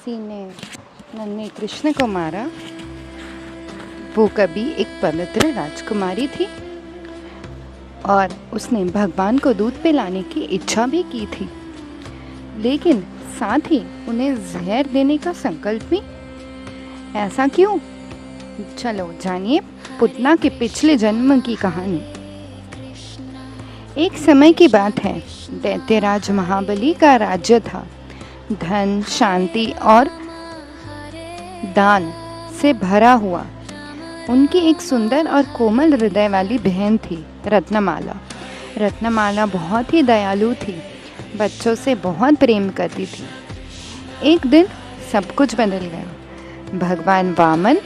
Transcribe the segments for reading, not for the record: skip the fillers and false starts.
किसी ने नन्हे कृष्ण को मारा। वो कभी एक पवित्र राजकुमारी थी और उसने भगवान को दूध पिलाने की इच्छा भी की थी, लेकिन साथ ही उन्हें जहर देने का संकल्प भी। ऐसा क्यों? चलो जानिए पुतना के पिछले जन्म की कहानी। एक समय की बात है, दैत्यराज महाबली का राज्य था। धन, शांति और दान से भरा हुआ। उनकी एक सुंदर और कोमल हृदय वाली बहन थी, रत्नमाला। रत्नमाला बहुत ही दयालु थी, बच्चों से बहुत प्रेम करती थी। एक दिन सब कुछ बदल गया। भगवान वामन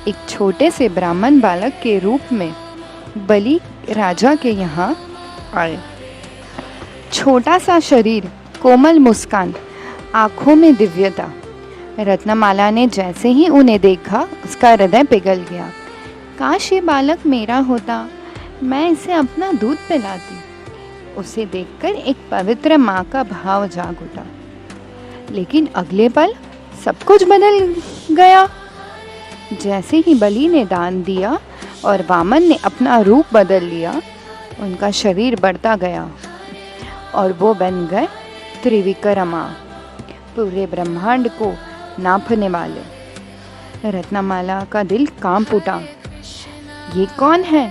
एक छोटे से ब्राह्मण बालक के रूप में बलि राजा के यहाँ आए। छोटा सा शरीर, कोमल मुस्कान, आंखों में दिव्यता। रत्नमाला ने जैसे ही उन्हें देखा, उसका हृदय पिघल गया। काश ये बालक मेरा होता, मैं इसे अपना दूध पिलाती। उसे देखकर एक पवित्र माँ का भाव जाग उठा। लेकिन अगले पल सब कुछ बदल गया। जैसे ही बलि ने दान दिया और वामन ने अपना रूप बदल लिया, उनका शरीर बढ़ता गया और वो बन गए त्रिविक्रमा, पूरे ब्रह्मांड को नापने वाले। रत्नमाला का दिल कांप उठा। ये कौन है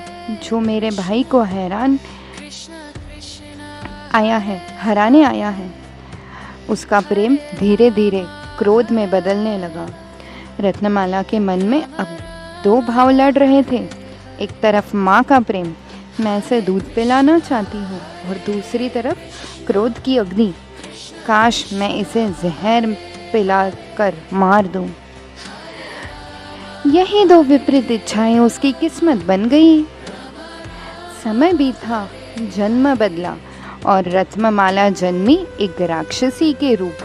जो मेरे भाई को हराने आया है? उसका प्रेम धीरे धीरे क्रोध में बदलने लगा। रत्नमाला के मन में अब दो भाव लड़ रहे थे। एक तरफ माँ का प्रेम, मैं इसे दूध पिलाना चाहती हूँ, और दूसरी तरफ क्रोध की अग्नि, काश मैं इसे जहर पिलाकर मार दूँ। यही दो विपरीत इच्छाएं उसकी किस्मत बन गई। समय बीता, जन्म बदला और रत्नमाला जन्मी एक राक्षसी के रूप,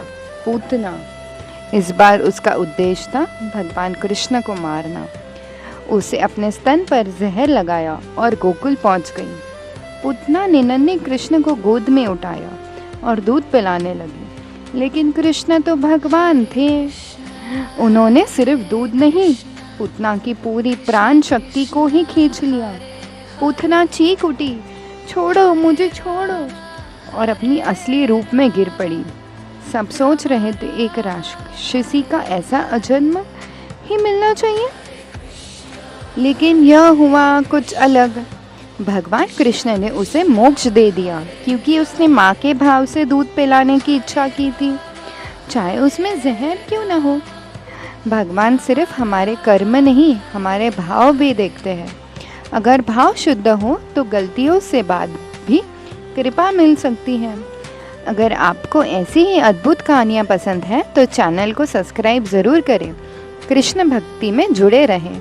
पूतना। इस बार उसका उद्देश्य था भगवान कृष्ण को मारना। उसे अपने स्तन पर जहर लगाया और गोकुल पहुंच गई। पूतना ने नन्हे कृष्ण को गोद में उठाया और दूध पिलाने लगी। लेकिन कृष्ण तो भगवान थे। उन्होंने सिर्फ दूध नहीं, पूतना की पूरी प्राण शक्ति को ही खींच लिया। पूतना चीख उठी, छोड़ो मुझे, छोड़ो, और अपनी असली रूप में गिर पड़ी। सब सोच रहे थे एक राक्षसी का ऐसा अजन्म ही मिलना चाहिए, लेकिन यह हुआ कुछ अलग। भगवान कृष्ण ने उसे मोक्ष दे दिया, क्योंकि उसने माँ के भाव से दूध पिलाने की इच्छा की थी, चाहे उसमें जहर क्यों न हो। भगवान सिर्फ हमारे कर्म नहीं, हमारे भाव भी देखते हैं। अगर भाव शुद्ध हो तो गलतियों से बाद भी कृपा मिल सकती है। अगर आपको ऐसी ही अद्भुत कहानियाँ पसंद हैं तो चैनल को सब्सक्राइब ज़रूर करें। कृष्ण भक्ति में जुड़े रहें।